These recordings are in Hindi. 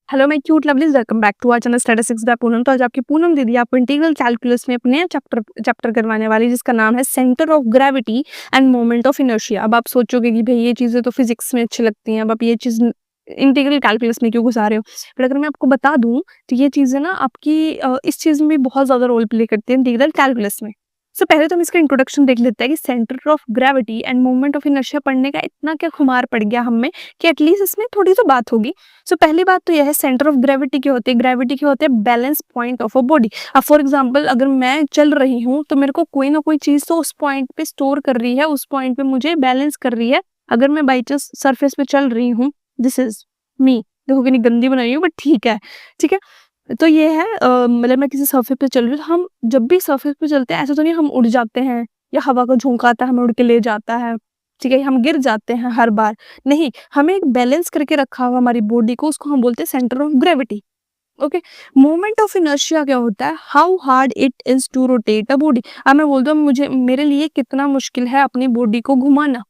Hello my cute lovelies, welcome back to our channel statistics by Poonam. तो आज आपकी पूनम दीदी आपको इंटीग्रल कैलकुलस में अपने चैप्टर करवाने वाली, जिसका नाम है centre of gravity and moment of inertia. अब आप सोचोगे कि भाई ये चीज़ें तो फिजिक्स में अच्छी लगती हैं, अब आप ये चीज़ इंटीग्रल कैलकुलस में क्यों घुसा रहे हो। बट अगर मैं आपको बता दूं तो ये चीज़ें ना आपकी इस चीज़ में भी बहुत ज़्यादा रोल प्ले करती है इंटीग्रल कैलकुलस में। पहले तो हम इसका इंट्रोडक्शन देख लेते हैं कि centre of gravity and moment of inertia पढ़ने का इतना क्या खुमार पड़ गया हमें कि एटलीस्ट इसमें थोड़ी तो बात होगी। पहली बात तो यह है, सेंटर ऑफ ग्रेविटी क्या होती है। ग्रेविटी क्या होते हैं? Balance point of a body. अब फॉर एग्जांपल अगर मैं चल रही हूँ तो मेरे को कोई ना कोई चीज तो उस पॉइंट पे स्टोर कर रही है, उस पॉइंट पे मुझे बैलेंस कर रही है। अगर मैं बाई चांस सरफेस पे चल रही हूँ, दिस इज मी, देखो कितनी गंदी बनाई हूँ बट ठीक है। ठीक है, तो ये है मतलब मैं किसी सरफेस पे चल रही हूँ, तो हम जब भी सरफेस पे चलते हैं ऐसा तो नहीं हम उड़ जाते हैं या हवा का झोंका आता है हमें उड़ के ले जाता है। ठीक है, हम गिर जाते हैं हर बार, नहीं, हमें एक बैलेंस करके रखा हुआ हमारी बॉडी को, उसको हम बोलते हैं centre of gravity. Okay, moment of inertia क्या होता है? How hard it is to rotate a body. अब मैं बोलता हूँ मुझे, मेरे लिए कितना मुश्किल है अपनी बॉडी को घुमाना।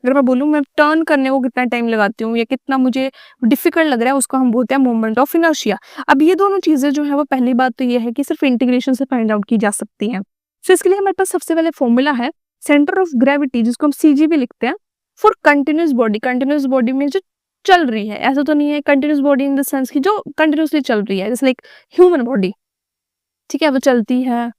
अगर मैं बोलूँ मैं टर्न करने को कितना टाइम लगाती हूँ या कितना मुझे डिफिकल्ट लग रहा है, उसको हम बोलते हैं मोमेंट ऑफ इनर्शिया। अब ये दोनों चीजें जो है वो, पहली बात तो ये है कि सिर्फ इंटीग्रेशन से फाइंड आउट की जा सकती हैं। इसके लिए हमारे पास सबसे पहले फॉर्मूला है सेंटर ऑफ ग्रेविटी, जिसको हम सीजी भी लिखते हैं, for continuous body. Continuous body में जो चल रही है, ऐसा तो नहीं है continuous body in the sense की जो कंटिन्यूसली चल रही है, जैसे लाइक ह्यूमन बॉडी। ठीक है, वो चलती है,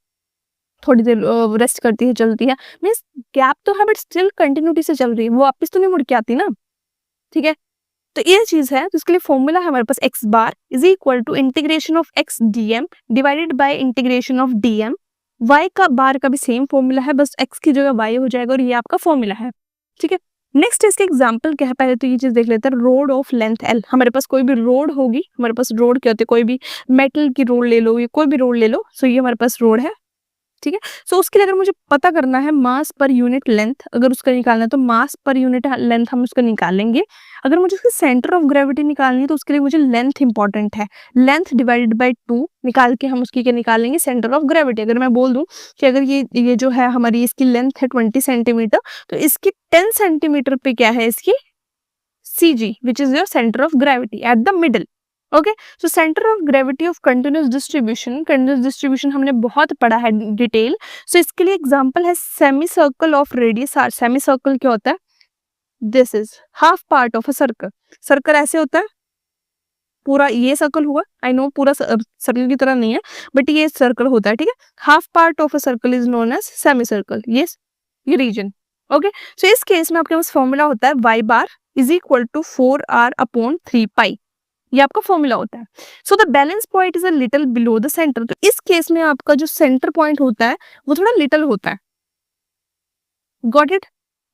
थोड़ी देर रेस्ट करती है, चलती है, मीन्स गैप तो है बट स्टिल कंटिन्यूटी से चल रही है, वो वापस तो नहीं मुड़ के आती ना। ठीक है, तो ये चीज है, तो इसके लिए फॉर्मूला है हमारे पास X bar is equal to integration of X dm divided by integration of dm. Y का बार का भी सेम फॉर्मूला है, बस एक्स की जगह वाई हो जाएगा और ये आपका फॉर्मूला है। ठीक है, नेक्स्ट इसके एग्जांपल क्या है, पहले तो ये चीज देख लेते हैं। रोड ऑफ लेंथ एल, हमारे पास कोई भी रोड होगी, हमारे पास रोड क्या होती है, कोई भी मेटल की रोड ले लो या कोई भी रोड ले लो, सो ये हमारे पास रोड है। ठीक है, उसके लिए अगर मुझे पता करना है मास पर यूनिट लेंथ, अगर उसका निकालना है तो मास पर यूनिट लेंथ हम उसका निकालेंगे। अगर मुझे उसकी सेंटर ऑफ ग्रेविटी निकालनी है तो उसके लिए मुझे लेंथ इंपॉर्टेंट है, लेंथ डिवाइडेड बाय 2 निकाल के हम उसकी क्या निकालेंगे, सेंटर ऑफ ग्रेविटी। अगर मैं बोल दूं कि अगर ये जो है हमारी, इसकी लेंथ है 20 सेंटीमीटर, तो इसकी 10 सेंटीमीटर पे क्या है, इसकी CG, which is your centre of gravity at the middle. Okay, so centre of gravity of continuous distribution हमने बहुत पढ़ा है डिटेल। इसके लिए एग्जांपल है semi circle of radius R. Semi circle क्या होता है? This is half part of a circle. Circle ऐसे होता है, पूरा ये सर्कल हुआ, आई नो पूरा सर्कल की तरह नहीं है बट ये सर्कल होता है। ठीक है, half part of a circle is known as semi circle, ये रीजन। ओके, सो इस केस में आपके पास फॉर्मूला होता है y bar is equal to 4r upon 3 pi, ये आपका फॉर्मूला होता है। The balance point is a little below the centre. तो इस केस में आपका जो सेंटर पॉइंट होता है वो थोड़ा लिटिल होता है। Got it?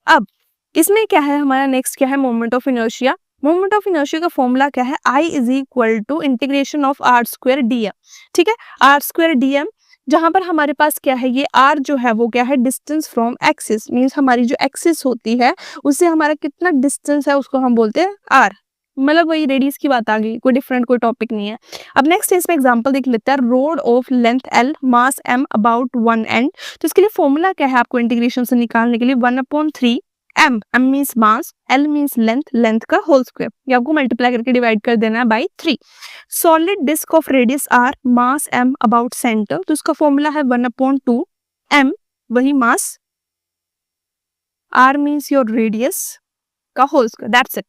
अब इसमें क्या है हमारा, नेक्स्ट क्या है, moment of inertia. Moment of inertia का फॉर्मूला क्या है? I is equal to integration of R square DM. ठीक है, आर स्क्वायर डीएम, जहां पर हमारे पास क्या है, ये r जो है वो क्या है, डिस्टेंस फ्रॉम एक्सिस, मींस हमारी जो एक्सिस होती है उससे हमारा कितना डिस्टेंस है उसको हम बोलते हैं r। मतलब वही रेडियस की बात आ गई, कोई डिफरेंट कोई टॉपिक नहीं है। अब नेक्स्ट इसमें एग्जांपल देख लेते हैं। Road of length l, mass m, about 1 and. तो इसके लिए फॉर्मूला क्या है आपको इंटीग्रेशन से निकालने के लिए? 1/3 m, m means mass, l means length, length का होल स्क्वायर, ये आपको मल्टीप्लाई करके डिवाइड कर देना है by 3। Solid disc of radius r, mass m, about centre, तो इसका फॉर्मूला है 1/2 m, वही mass, r means your radius का होल स्क्वायर, दैट्स इट।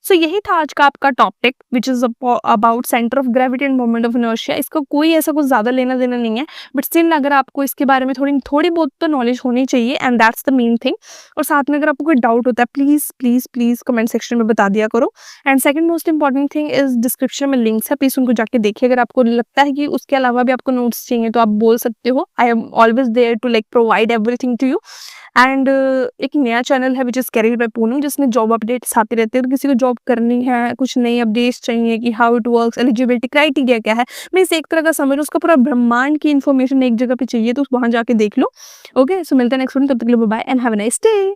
यही था आज का आपका topic which is about centre of gravity and moment of inertia. इसका कोई ऐसा कुछ ज्यादा लेना देना नहीं है, बट स्टिल अगर आपको इसके बारे में थोड़ी बहुत तो नॉलेज होनी चाहिए, and that's the main thing. और साथ में अगर आपको कोई डाउट होता है please please please comment section में बता दिया करो। And second most important thing is description में लिंक्स है, प्लीज उनको जाके देखिए। अगर आपको लगता है कि उसके अलावा भी आपको नोट्स चाहिए तो आप बोल सकते हो, I am always there to like provide everything to you. And एक नया चैनल है which is career by Poonam, जिसमें जॉब अपडेट्स आते रहते हैं। तो किसी को जॉब करनी है, कुछ नई अपडेट्स चाहिए कि how it works, eligibility criteria क्या है, मैं इसे एक तरह का समझ, उसका पूरा ब्रह्मांड की इन्फॉर्मेशन एक जगह पे चाहिए, तो वहां जाके देख लो। ओके, सो मिलते हैं नेक्स्ट वीडियो, तब तक के लिए bye and have a nice day.